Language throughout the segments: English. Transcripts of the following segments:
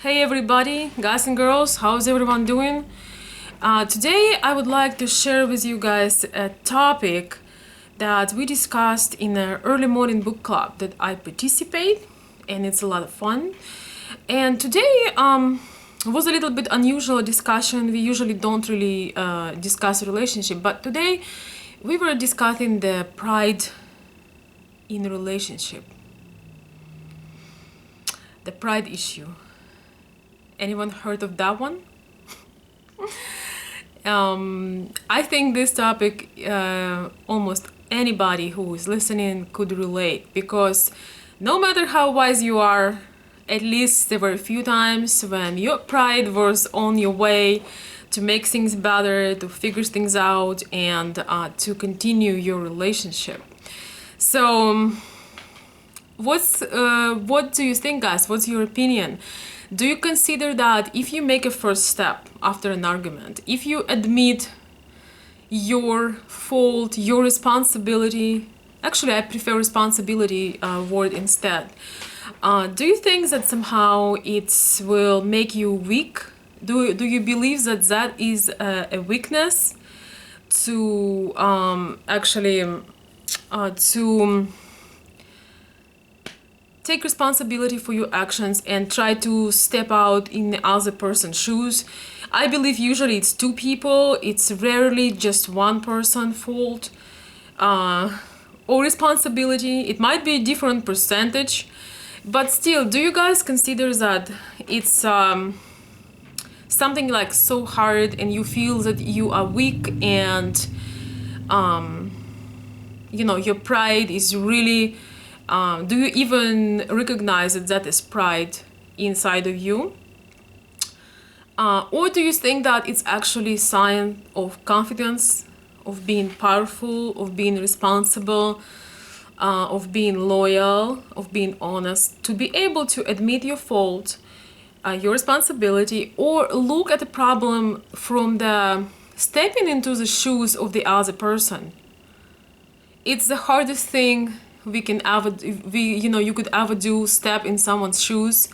Hey everybody, guys and girls, how's everyone doing? Today I would like to share with you guys a topic that we discussed in an early morning book club that I participate, and it's a lot of fun. And today was a little bit unusual discussion. We usually don't really discuss relationship, but today we were discussing the pride in relationship, the pride issue. Anyone heard of that one? I think this topic, almost anybody who is listening could relate, because no matter how wise you are, at least there were a few times when your pride was on your way to make things better, to figure things out, and to continue your relationship. So, what do you think, guys? What's your opinion? Do you consider that if you make a first step after an argument, if you admit your fault, your responsibility, actually I prefer responsibility word instead, do you think that somehow it will make you weak? Do you believe that that is a weakness to to take responsibility for your actions and try to step out in the other person's shoes? I believe usually it's two people, it's rarely just one person's fault or responsibility. It might be a different percentage, but still, do you guys consider that it's something like so hard and you feel that you are weak and your pride is really do you even recognize that that is pride inside of you? Or do you think that it's actually a sign of confidence, of being powerful, of being responsible, of being loyal, of being honest, to be able to admit your fault, your responsibility, or look at the problem from the stepping into the shoes of the other person? It's the hardest thing we can ever you could ever do, step in someone's shoes,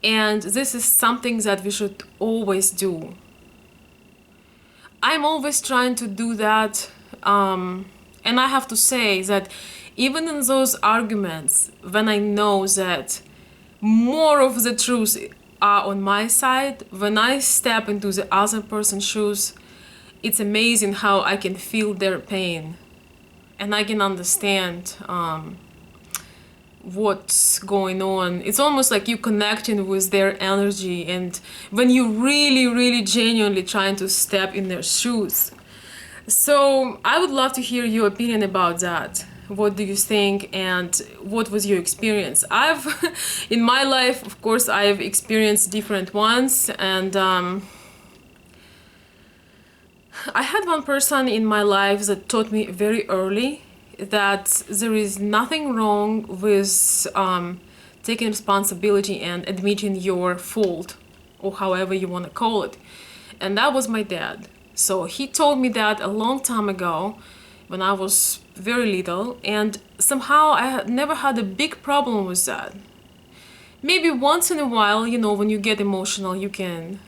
and this is something that we should always do. I'm always trying to do that, and I have to say that even in those arguments when I know that more of the truth are on my side, when I step into the other person's shoes, it's amazing how I can feel their pain and I can understand what's going on. It's almost like you connecting with their energy, and when you really, really genuinely trying to step in their shoes. So I would love to hear your opinion about that. What do you think, and what was your experience? I've, in my life, of course, I've experienced different ones, and I had one person in my life that taught me very early that there is nothing wrong with taking responsibility and admitting your fault, or however you want to call it. And that was my dad. So he told me that a long time ago when I was very little, and somehow I had never had a big problem with that. Maybe once in a while, when you get emotional, you can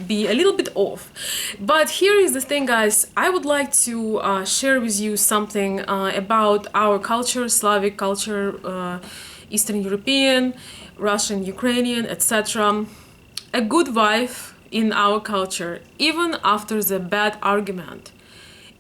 be a little bit off. But here is the thing, guys. I would like to share with you something about our culture, Slavic culture, Eastern European, Russian, Ukrainian, etc. A good wife in our culture, even after the bad argument,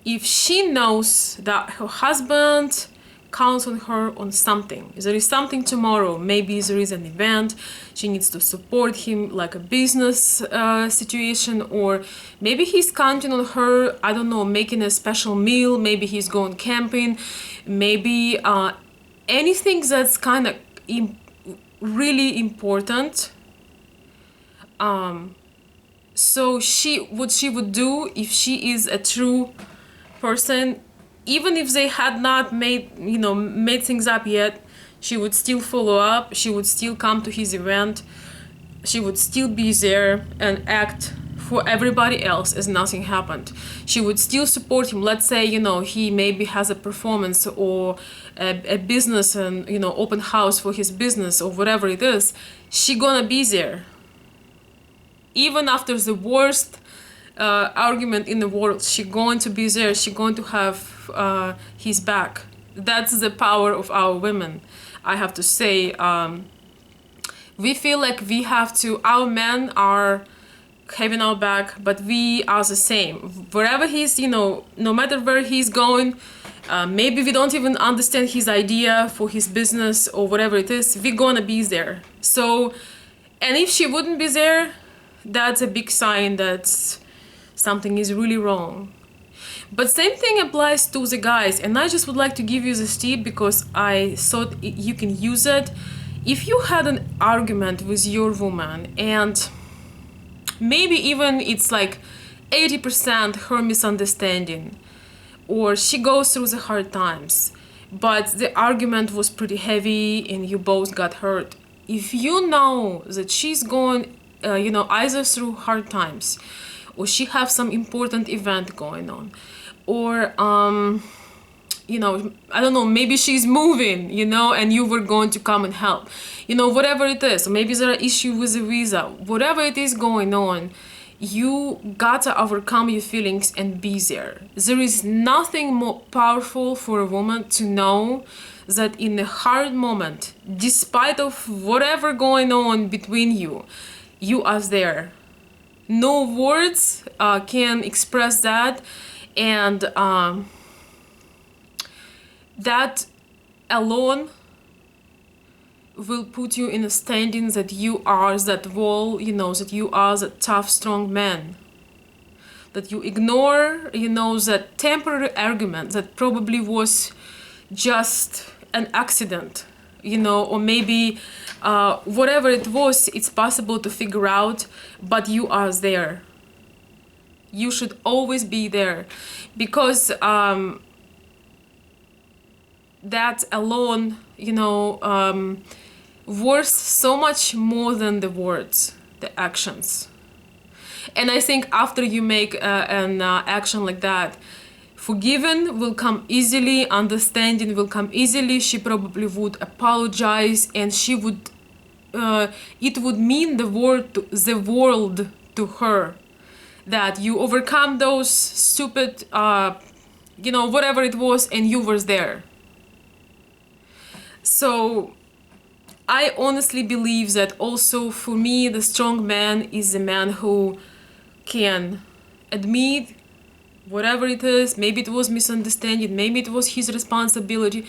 if she knows that her husband counts on her on something. There is something tomorrow, maybe there is an event, she needs to support him like a business situation, or maybe he's counting on her, I don't know, making a special meal, maybe he's going camping, maybe anything that's kind of really important. So what she would do, if she is a true person, even if they had not made things up yet, she would still follow up, she would still come to his event, she would still be there and act for everybody else as nothing happened. She would still support him. Let's say, he maybe has a performance or a business and, open house for his business or whatever it is. She gonna be there. even after the worst argument in the world, she going to be there. She going to have his back. That's the power of our women, I have to say. We feel like we have to, our men are having our back, but we are the same. Wherever he's, no matter where he's going, maybe we don't even understand his idea for his business or whatever it is, we're gonna be there. So, and if she wouldn't be there, that's a big sign that something is really wrong. But same thing applies to the guys, and I just would like to give you this tip because I thought you can use it. If you had an argument with your woman and maybe even it's like 80% her misunderstanding, or she goes through the hard times, but the argument was pretty heavy and you both got hurt. If you know that she's going, either through hard times, or she have some important event going on, or I don't know, maybe she's moving, and you were going to come and help, whatever it is. Maybe there are issues with the visa, whatever it is going on, you gotta overcome your feelings and be there. There is nothing more powerful for a woman to know that in a hard moment, despite of whatever going on between you, you are there. No words can express that, and that alone will put you in a standing that you are that wall, that you are that tough, strong man. That you ignore, that temporary argument that probably was just an accident, or maybe whatever it was, it's possible to figure out, but you are there. You should always be there, because that alone, worth so much more than the words, the actions. And I think after you make an action like that, forgiving will come easily, understanding will come easily. She probably would apologize, and she would, it would mean the world to her, that you overcome those stupid, whatever it was, and you were there. So I honestly believe that also for me, the strong man is the man who can admit whatever it is. Maybe it was misunderstanding, maybe it was his responsibility,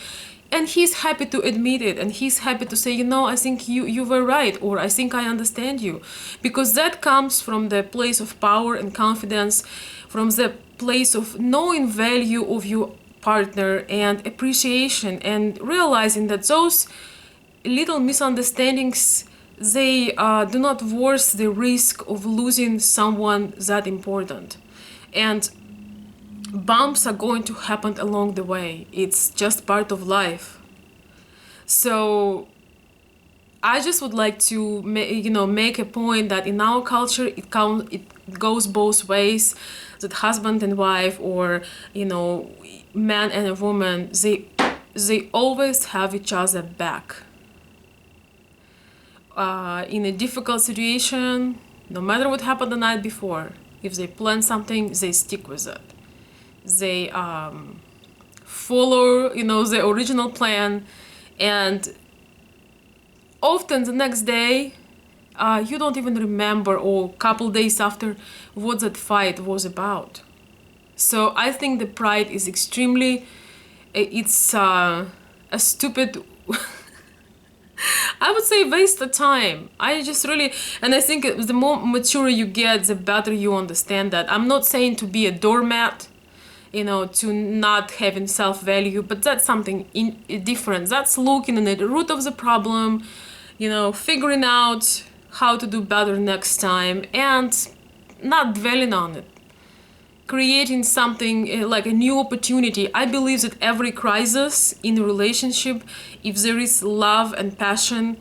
and he's happy to admit it, and he's happy to say, I think you were right, or I think I understand you, because that comes from the place of power and confidence, from the place of knowing value of your partner and appreciation, and realizing that those little misunderstandings, they do not worth the risk of losing someone that important. And bumps are going to happen along the way. It's just part of life. So I just would like to make a point that in our culture it goes both ways, that husband and wife, or man and a woman, they always have each other back. In a difficult situation, no matter what happened the night before, if they plan something, they stick with it. They follow, the original plan, and often the next day, you don't even remember, or a couple days after, what that fight was about. So I think the pride is extremely, it's a stupid I would say waste of time. I just really, and I think the more mature you get, the better you understand that. I'm not saying to be a doormat, to not having self-value, but that's something different. That's looking at the root of the problem, figuring out how to do better next time, and not dwelling on it. Creating something like a new opportunity. I believe that every crisis in a relationship, if there is love and passion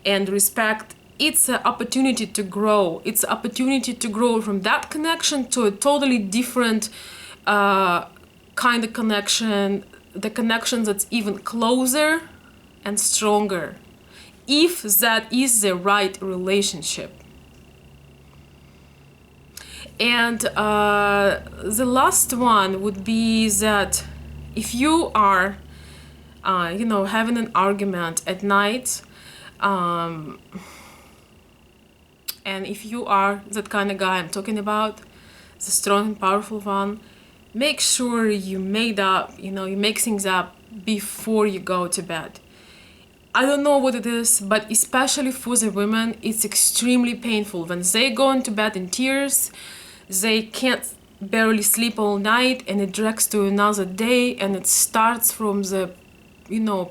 and respect, it's an opportunity to grow. It's an opportunity to grow from that connection to a totally different kind of connection, the connection that's even closer and stronger, if that is the right relationship. And the last one would be that if you are, having an argument at night, um, and if you are that kind of guy I'm talking about, the strong and powerful one, make sure you you make things up before you go to bed. I don't know what it is, but especially for the women, it's extremely painful. When they go into bed in tears, they can't barely sleep all night, and it drags to another day, and it starts from the,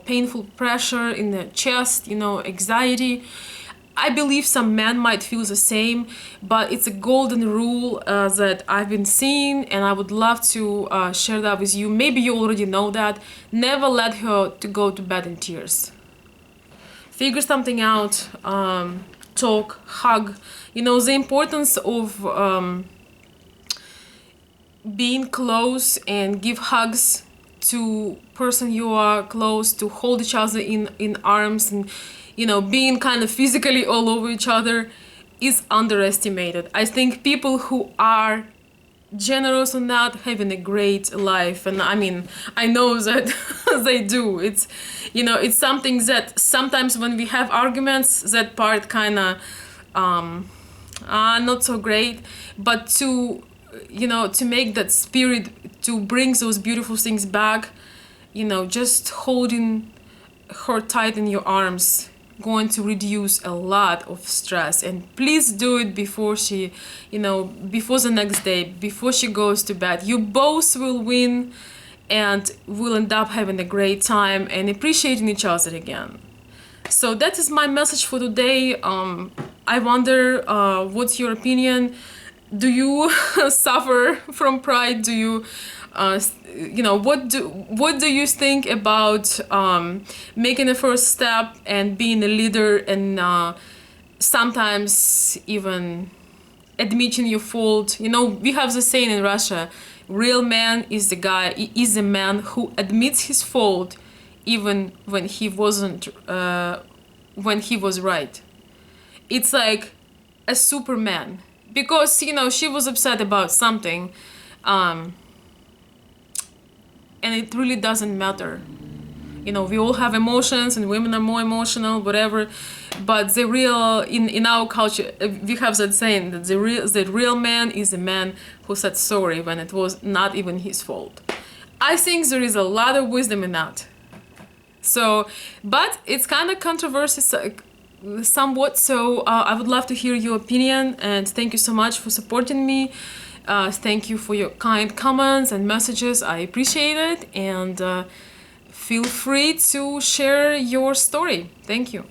painful pressure in the chest, anxiety. I believe some men might feel the same, but it's a golden rule that I've been seeing, and I would love to share that with you. Maybe you already know that. Never let her to go to bed in tears. Figure something out, talk, hug. The importance of being close and give hugs to person you are close to, hold each other in arms, and being kind of physically all over each other is underestimated. I think people who are generous on that having a great life, and I mean, I know that they do. It's something that sometimes when we have arguments, that part kind of not so great, but to make that spirit, to bring those beautiful things back, just holding her tight in your arms, going to reduce a lot of stress. And please do it before before the next day, before she goes to bed. You both will win and will end up having a great time and appreciating each other again. So that is my message for today. I wonder, what's your opinion? Do you suffer from pride? Do you what do you think about making a first step and being a leader, and sometimes even admitting your fault? We have the saying in Russia, real man is the man who admits his fault even when he wasn't when he was right. It's like a superman, because she was upset about something, and it really doesn't matter. We all have emotions, and women are more emotional, whatever. But the real, in our culture, we have that saying that the real man is the man who said sorry when it was not even his fault. I think there is a lot of wisdom in that. So, but it's kind of controversial, somewhat. So I would love to hear your opinion, and thank you so much for supporting me. Thank you for your kind comments and messages. I appreciate it, and feel free to share your story. Thank you.